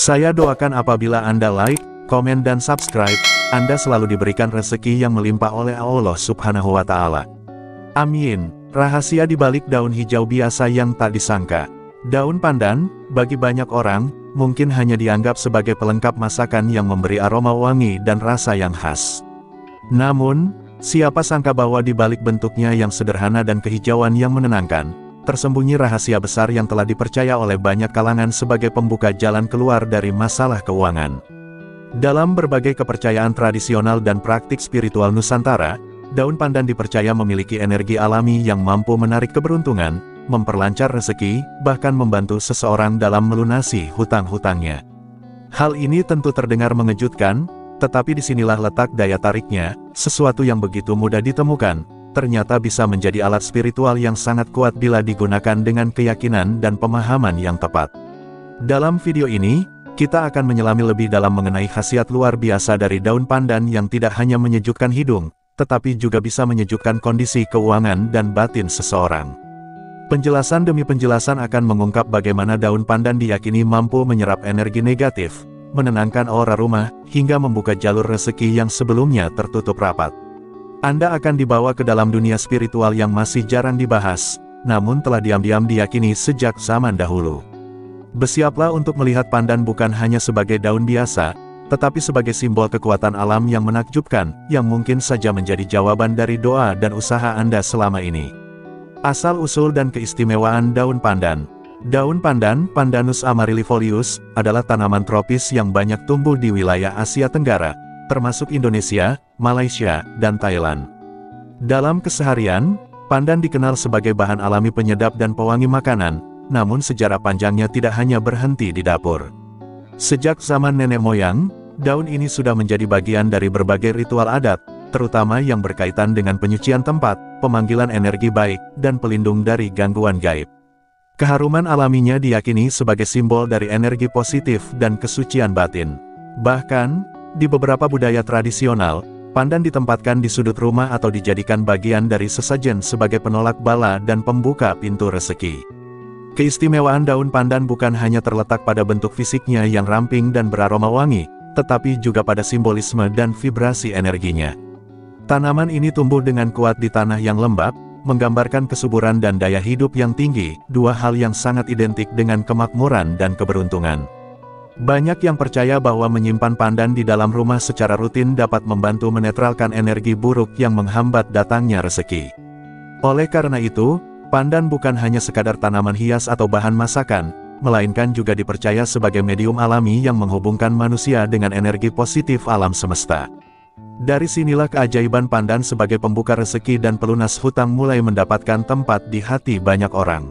Saya doakan apabila Anda like, komen dan subscribe, Anda selalu diberikan rezeki yang melimpah oleh Allah Subhanahu wa Ta'ala. Amin. Rahasia di balik daun hijau biasa yang tak disangka. Daun pandan, bagi banyak orang, mungkin hanya dianggap sebagai pelengkap masakan yang memberi aroma wangi dan rasa yang khas. Namun, siapa sangka bahwa di balik bentuknya yang sederhana dan kehijauan yang menenangkan, tersembunyi rahasia besar yang telah dipercaya oleh banyak kalangan sebagai pembuka jalan keluar dari masalah keuangan. Dalam berbagai kepercayaan tradisional dan praktik spiritual Nusantara, daun pandan dipercaya memiliki energi alami yang mampu menarik keberuntungan, memperlancar rezeki, bahkan membantu seseorang dalam melunasi hutang-hutangnya. Hal ini tentu terdengar mengejutkan, tetapi disinilah letak daya tariknya, sesuatu yang begitu mudah ditemukan, ternyata bisa menjadi alat spiritual yang sangat kuat bila digunakan dengan keyakinan dan pemahaman yang tepat. Dalam video ini, kita akan menyelami lebih dalam mengenai khasiat luar biasa dari daun pandan yang tidak hanya menyejukkan hidung, tetapi juga bisa menyejukkan kondisi keuangan dan batin seseorang. Penjelasan demi penjelasan akan mengungkap bagaimana daun pandan diyakini mampu menyerap energi negatif, menenangkan aura rumah, hingga membuka jalur rezeki yang sebelumnya tertutup rapat. Anda akan dibawa ke dalam dunia spiritual yang masih jarang dibahas, namun telah diam-diam diyakini sejak zaman dahulu. Bersiaplah untuk melihat pandan bukan hanya sebagai daun biasa, tetapi sebagai simbol kekuatan alam yang menakjubkan, yang mungkin saja menjadi jawaban dari doa dan usaha Anda selama ini. Asal-usul dan keistimewaan daun pandan. Daun pandan, Pandanus amaryllifolius, adalah tanaman tropis yang banyak tumbuh di wilayah Asia Tenggara, termasuk Indonesia, Malaysia, dan Thailand. Dalam keseharian, pandan dikenal sebagai bahan alami penyedap dan pewangi makanan, namun sejarah panjangnya tidak hanya berhenti di dapur. Sejak zaman nenek moyang, daun ini sudah menjadi bagian dari berbagai ritual adat, terutama yang berkaitan dengan penyucian tempat, pemanggilan energi baik, dan pelindung dari gangguan gaib. Keharuman alaminya diyakini sebagai simbol dari energi positif dan kesucian batin. Bahkan, di beberapa budaya tradisional, pandan ditempatkan di sudut rumah atau dijadikan bagian dari sesajen sebagai penolak bala dan pembuka pintu rezeki. Keistimewaan daun pandan bukan hanya terletak pada bentuk fisiknya yang ramping dan beraroma wangi, tetapi juga pada simbolisme dan vibrasi energinya. Tanaman ini tumbuh dengan kuat di tanah yang lembab, menggambarkan kesuburan dan daya hidup yang tinggi, dua hal yang sangat identik dengan kemakmuran dan keberuntungan. Banyak yang percaya bahwa menyimpan pandan di dalam rumah secara rutin dapat membantu menetralkan energi buruk yang menghambat datangnya rezeki. Oleh karena itu, pandan bukan hanya sekadar tanaman hias atau bahan masakan, melainkan juga dipercaya sebagai medium alami yang menghubungkan manusia dengan energi positif alam semesta. Dari sinilah keajaiban pandan sebagai pembuka rezeki dan pelunas hutang mulai mendapatkan tempat di hati banyak orang.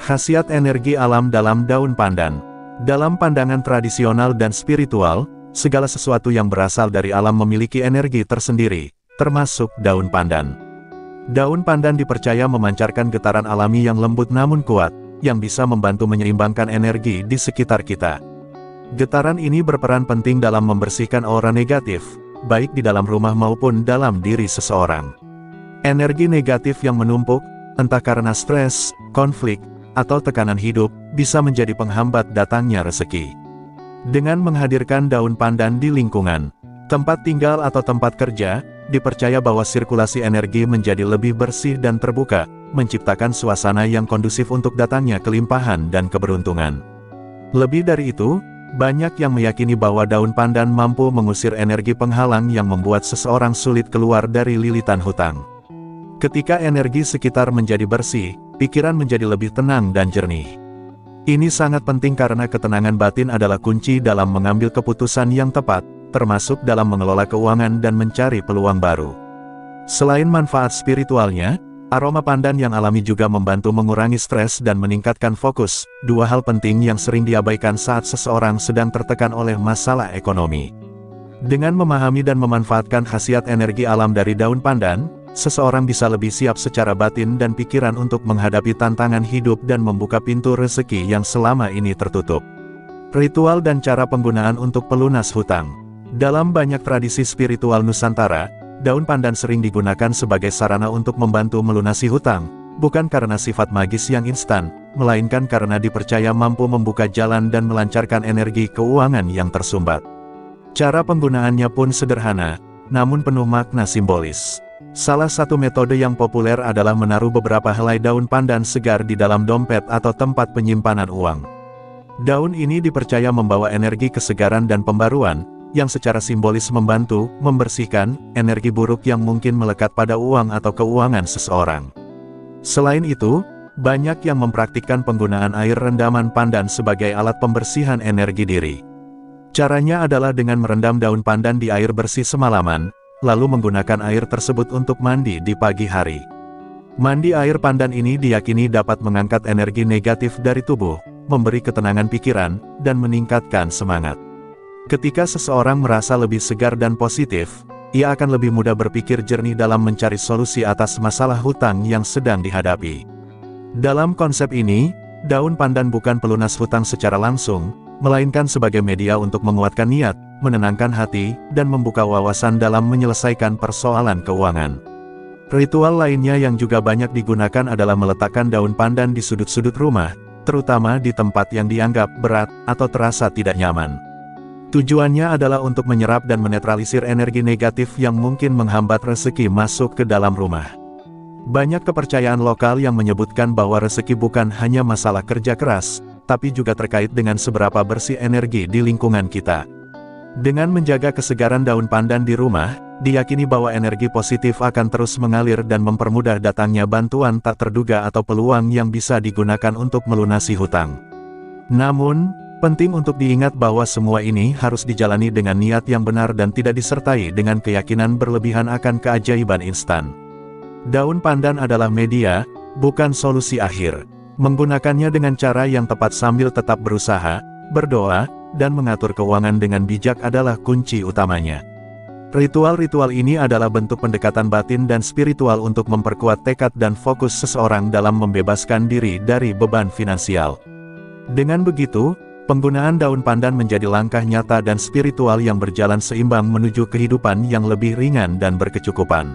Khasiat energi alam dalam daun pandan. Dalam pandangan tradisional dan spiritual, segala sesuatu yang berasal dari alam memiliki energi tersendiri, termasuk daun pandan. Daun pandan dipercaya memancarkan getaran alami yang lembut namun kuat, yang bisa membantu menyeimbangkan energi di sekitar kita. Getaran ini berperan penting dalam membersihkan aura negatif, baik di dalam rumah maupun dalam diri seseorang. Energi negatif yang menumpuk, entah karena stres, konflik, atau tekanan hidup, bisa menjadi penghambat datangnya rezeki. Dengan menghadirkan daun pandan di lingkungan, tempat tinggal atau tempat kerja, dipercaya bahwa sirkulasi energi menjadi lebih bersih dan terbuka, menciptakan suasana yang kondusif untuk datangnya kelimpahan dan keberuntungan. Lebih dari itu, banyak yang meyakini bahwa daun pandan mampu mengusir energi penghalang yang membuat seseorang sulit keluar dari lilitan hutang. Ketika energi sekitar menjadi bersih, pikiran menjadi lebih tenang dan jernih. Ini sangat penting karena ketenangan batin adalah kunci dalam mengambil keputusan yang tepat, termasuk dalam mengelola keuangan dan mencari peluang baru. Selain manfaat spiritualnya, aroma pandan yang alami juga membantu mengurangi stres dan meningkatkan fokus, dua hal penting yang sering diabaikan saat seseorang sedang tertekan oleh masalah ekonomi. Dengan memahami dan memanfaatkan khasiat energi alam dari daun pandan, seseorang bisa lebih siap secara batin dan pikiran untuk menghadapi tantangan hidup dan membuka pintu rezeki yang selama ini tertutup. Ritual dan cara penggunaan untuk pelunas hutang. Dalam banyak tradisi spiritual Nusantara, daun pandan sering digunakan sebagai sarana untuk membantu melunasi hutang, bukan karena sifat magis yang instan, melainkan karena dipercaya mampu membuka jalan dan melancarkan energi keuangan yang tersumbat. Cara penggunaannya pun sederhana, namun penuh makna simbolis. Salah satu metode yang populer adalah menaruh beberapa helai daun pandan segar di dalam dompet atau tempat penyimpanan uang. Daun ini dipercaya membawa energi kesegaran dan pembaruan, yang secara simbolis membantu membersihkan energi buruk yang mungkin melekat pada uang atau keuangan seseorang. Selain itu, banyak yang mempraktikkan penggunaan air rendaman pandan sebagai alat pembersihan energi diri. Caranya adalah dengan merendam daun pandan di air bersih semalaman, lalu menggunakan air tersebut untuk mandi di pagi hari. Mandi air pandan ini diyakini dapat mengangkat energi negatif dari tubuh, memberi ketenangan pikiran, dan meningkatkan semangat. Ketika seseorang merasa lebih segar dan positif, ia akan lebih mudah berpikir jernih dalam mencari solusi atas masalah hutang yang sedang dihadapi. Dalam konsep ini, daun pandan bukan pelunas hutang secara langsung, melainkan sebagai media untuk menguatkan niat, menenangkan hati, dan membuka wawasan dalam menyelesaikan persoalan keuangan. Ritual lainnya yang juga banyak digunakan adalah meletakkan daun pandan di sudut-sudut rumah, terutama di tempat yang dianggap berat atau terasa tidak nyaman. Tujuannya adalah untuk menyerap dan menetralisir energi negatif yang mungkin menghambat rezeki masuk ke dalam rumah. Banyak kepercayaan lokal yang menyebutkan bahwa rezeki bukan hanya masalah kerja keras, tapi juga terkait dengan seberapa bersih energi di lingkungan kita. Dengan menjaga kesegaran daun pandan di rumah, diyakini bahwa energi positif akan terus mengalir dan mempermudah datangnya bantuan tak terduga atau peluang yang bisa digunakan untuk melunasi hutang. Namun, penting untuk diingat bahwa semua ini harus dijalani dengan niat yang benar dan tidak disertai dengan keyakinan berlebihan akan keajaiban instan. Daun pandan adalah media, bukan solusi akhir. Menggunakannya dengan cara yang tepat sambil tetap berusaha, berdoa, dan mengatur keuangan dengan bijak adalah kunci utamanya. Ritual-ritual ini adalah bentuk pendekatan batin dan spiritual untuk memperkuat tekad dan fokus seseorang dalam membebaskan diri dari beban finansial. Dengan begitu, penggunaan daun pandan menjadi langkah nyata dan spiritual yang berjalan seimbang menuju kehidupan yang lebih ringan dan berkecukupan.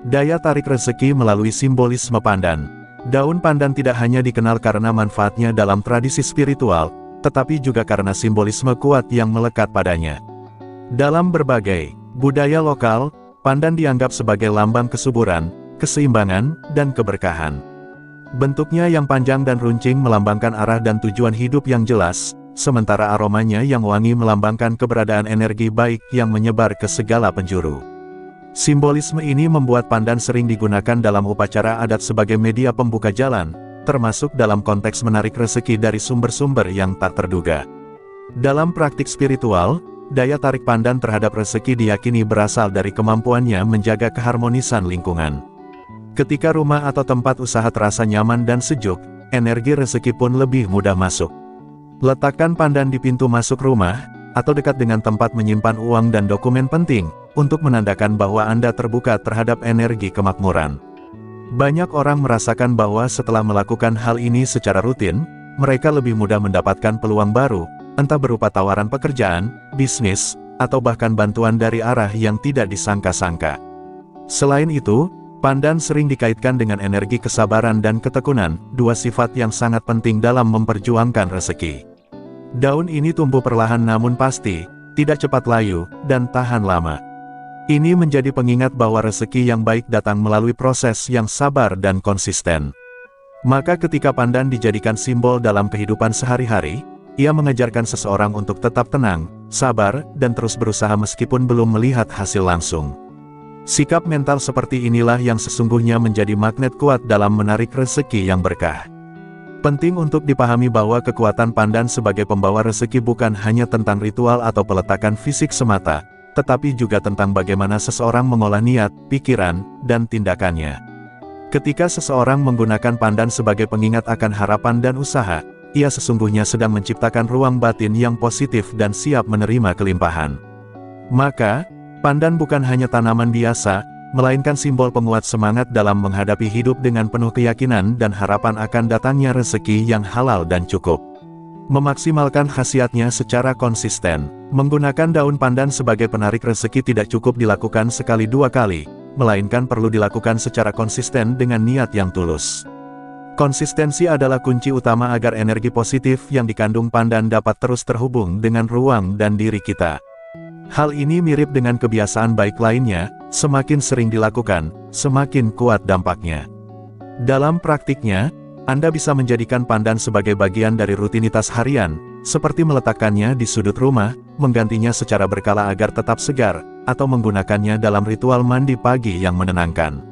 Daya tarik rezeki melalui simbolisme pandan. Daun pandan tidak hanya dikenal karena manfaatnya dalam tradisi spiritual, tetapi juga karena simbolisme kuat yang melekat padanya. Dalam berbagai budaya lokal, pandan dianggap sebagai lambang kesuburan, keseimbangan, dan keberkahan. Bentuknya yang panjang dan runcing melambangkan arah dan tujuan hidup yang jelas, sementara aromanya yang wangi melambangkan keberadaan energi baik yang menyebar ke segala penjuru. Simbolisme ini membuat pandan sering digunakan dalam upacara adat sebagai media pembuka jalan, termasuk dalam konteks menarik rezeki dari sumber-sumber yang tak terduga. Dalam praktik spiritual, daya tarik pandan terhadap rezeki diyakini berasal dari kemampuannya menjaga keharmonisan lingkungan. Ketika rumah atau tempat usaha terasa nyaman dan sejuk, energi rezeki pun lebih mudah masuk. Letakkan pandan di pintu masuk rumah, atau dekat dengan tempat menyimpan uang dan dokumen penting, untuk menandakan bahwa Anda terbuka terhadap energi kemakmuran. Banyak orang merasakan bahwa setelah melakukan hal ini secara rutin, mereka lebih mudah mendapatkan peluang baru, entah berupa tawaran pekerjaan, bisnis, atau bahkan bantuan dari arah yang tidak disangka-sangka. Selain itu, pandan sering dikaitkan dengan energi kesabaran dan ketekunan, dua sifat yang sangat penting dalam memperjuangkan rezeki. Daun ini tumbuh perlahan namun pasti, tidak cepat layu, dan tahan lama. Ini menjadi pengingat bahwa rezeki yang baik datang melalui proses yang sabar dan konsisten. Maka ketika pandan dijadikan simbol dalam kehidupan sehari-hari, ia mengajarkan seseorang untuk tetap tenang, sabar, dan terus berusaha meskipun belum melihat hasil langsung. Sikap mental seperti inilah yang sesungguhnya menjadi magnet kuat dalam menarik rezeki yang berkah. Penting untuk dipahami bahwa kekuatan pandan sebagai pembawa rezeki bukan hanya tentang ritual atau peletakan fisik semata, tetapi juga tentang bagaimana seseorang mengolah niat, pikiran, dan tindakannya. Ketika seseorang menggunakan pandan sebagai pengingat akan harapan dan usaha, ia sesungguhnya sedang menciptakan ruang batin yang positif dan siap menerima kelimpahan. Maka, pandan bukan hanya tanaman biasa, melainkan simbol penguat semangat dalam menghadapi hidup dengan penuh keyakinan dan harapan akan datangnya rezeki yang halal dan cukup. Memaksimalkan khasiatnya secara konsisten. Menggunakan daun pandan sebagai penarik rezeki tidak cukup dilakukan sekali dua kali, melainkan perlu dilakukan secara konsisten dengan niat yang tulus. Konsistensi adalah kunci utama agar energi positif yang dikandung pandan dapat terus terhubung dengan ruang dan diri kita. Hal ini mirip dengan kebiasaan baik lainnya, semakin sering dilakukan, semakin kuat dampaknya. Dalam praktiknya, Anda bisa menjadikan pandan sebagai bagian dari rutinitas harian, seperti meletakkannya di sudut rumah, menggantinya secara berkala agar tetap segar, atau menggunakannya dalam ritual mandi pagi yang menenangkan.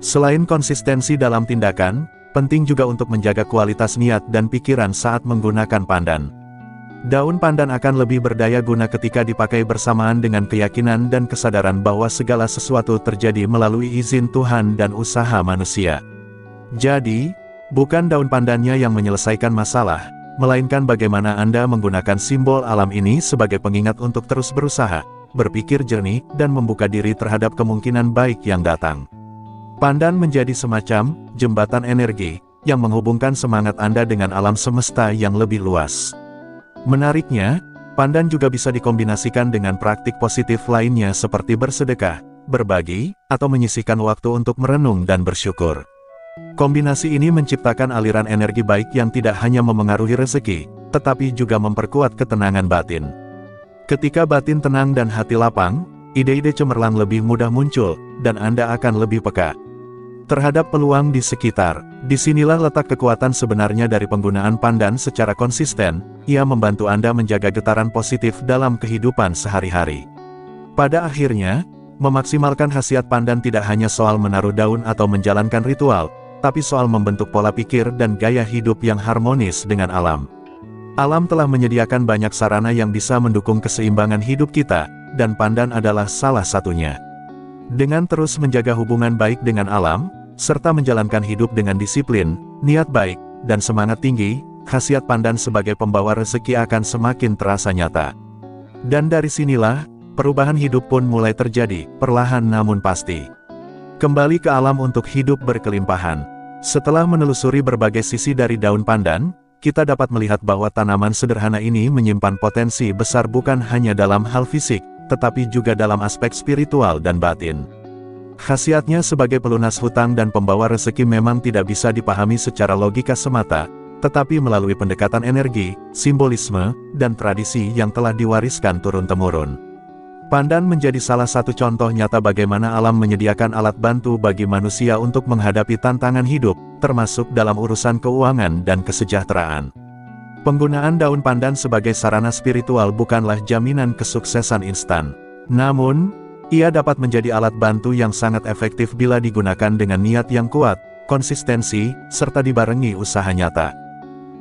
Selain konsistensi dalam tindakan, penting juga untuk menjaga kualitas niat dan pikiran saat menggunakan pandan. Daun pandan akan lebih berdaya guna ketika dipakai bersamaan dengan keyakinan dan kesadaran bahwa segala sesuatu terjadi melalui izin Tuhan dan usaha manusia. Jadi, bukan daun pandannya yang menyelesaikan masalah, melainkan bagaimana Anda menggunakan simbol alam ini sebagai pengingat untuk terus berusaha, berpikir jernih, dan membuka diri terhadap kemungkinan baik yang datang. Pandan menjadi semacam jembatan energi yang menghubungkan semangat Anda dengan alam semesta yang lebih luas. Menariknya, pandan juga bisa dikombinasikan dengan praktik positif lainnya seperti bersedekah, berbagi, atau menyisihkan waktu untuk merenung dan bersyukur. Kombinasi ini menciptakan aliran energi baik yang tidak hanya memengaruhi rezeki, tetapi juga memperkuat ketenangan batin. Ketika batin tenang dan hati lapang, ide-ide cemerlang lebih mudah muncul, dan Anda akan lebih peka terhadap peluang di sekitar. Disinilah letak kekuatan sebenarnya dari penggunaan pandan secara konsisten. Ia membantu Anda menjaga getaran positif dalam kehidupan sehari-hari. Pada akhirnya, memaksimalkan khasiat pandan tidak hanya soal menaruh daun atau menjalankan ritual, tapi soal membentuk pola pikir dan gaya hidup yang harmonis dengan alam. Alam telah menyediakan banyak sarana yang bisa mendukung keseimbangan hidup kita, dan pandan adalah salah satunya. Dengan terus menjaga hubungan baik dengan alam, serta menjalankan hidup dengan disiplin, niat baik, dan semangat tinggi, khasiat pandan sebagai pembawa rezeki akan semakin terasa nyata. Dan dari sinilah, perubahan hidup pun mulai terjadi, perlahan namun pasti. Kembali ke alam untuk hidup berkelimpahan. Setelah menelusuri berbagai sisi dari daun pandan, kita dapat melihat bahwa tanaman sederhana ini menyimpan potensi besar bukan hanya dalam hal fisik, tetapi juga dalam aspek spiritual dan batin. Khasiatnya sebagai pelunas hutang dan pembawa rezeki memang tidak bisa dipahami secara logika semata, tetapi melalui pendekatan energi, simbolisme, dan tradisi yang telah diwariskan turun-temurun. Pandan menjadi salah satu contoh nyata bagaimana alam menyediakan alat bantu bagi manusia untuk menghadapi tantangan hidup, termasuk dalam urusan keuangan dan kesejahteraan. Penggunaan daun pandan sebagai sarana spiritual bukanlah jaminan kesuksesan instan. Namun, ia dapat menjadi alat bantu yang sangat efektif bila digunakan dengan niat yang kuat, konsistensi, serta dibarengi usaha nyata.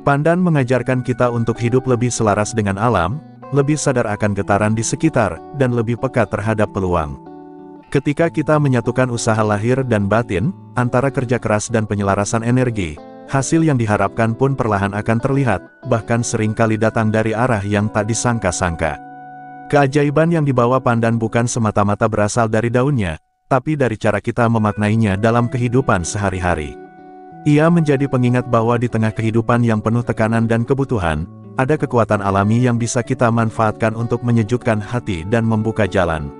Pandan mengajarkan kita untuk hidup lebih selaras dengan alam, lebih sadar akan getaran di sekitar, dan lebih peka terhadap peluang. Ketika kita menyatukan usaha lahir dan batin, antara kerja keras dan penyelarasan energi, hasil yang diharapkan pun perlahan akan terlihat, bahkan seringkali datang dari arah yang tak disangka-sangka. Keajaiban yang dibawa pandan bukan semata-mata berasal dari daunnya, tapi dari cara kita memaknainya dalam kehidupan sehari-hari. Ia menjadi pengingat bahwa di tengah kehidupan yang penuh tekanan dan kebutuhan, ada kekuatan alami yang bisa kita manfaatkan untuk menyejukkan hati dan membuka jalan.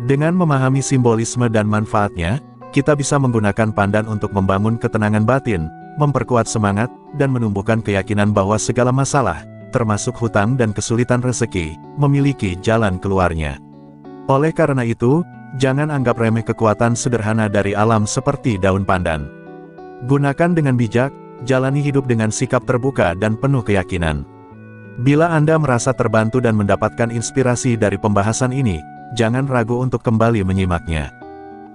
Dengan memahami simbolisme dan manfaatnya, kita bisa menggunakan pandan untuk membangun ketenangan batin, memperkuat semangat, dan menumbuhkan keyakinan bahwa segala masalah, termasuk hutang dan kesulitan rezeki, memiliki jalan keluarnya. Oleh karena itu, jangan anggap remeh kekuatan sederhana dari alam seperti daun pandan. Gunakan dengan bijak, jalani hidup dengan sikap terbuka dan penuh keyakinan. Bila Anda merasa terbantu dan mendapatkan inspirasi dari pembahasan ini, jangan ragu untuk kembali menyimaknya.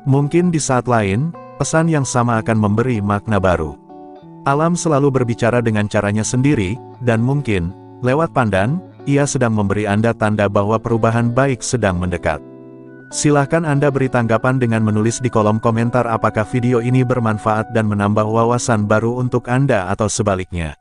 Mungkin di saat lain, pesan yang sama akan memberi makna baru. Alam selalu berbicara dengan caranya sendiri, dan mungkin, lewat pandan, ia sedang memberi Anda tanda bahwa perubahan baik sedang mendekat. Silahkan Anda beri tanggapan dengan menulis di kolom komentar apakah video ini bermanfaat dan menambah wawasan baru untuk Anda atau sebaliknya.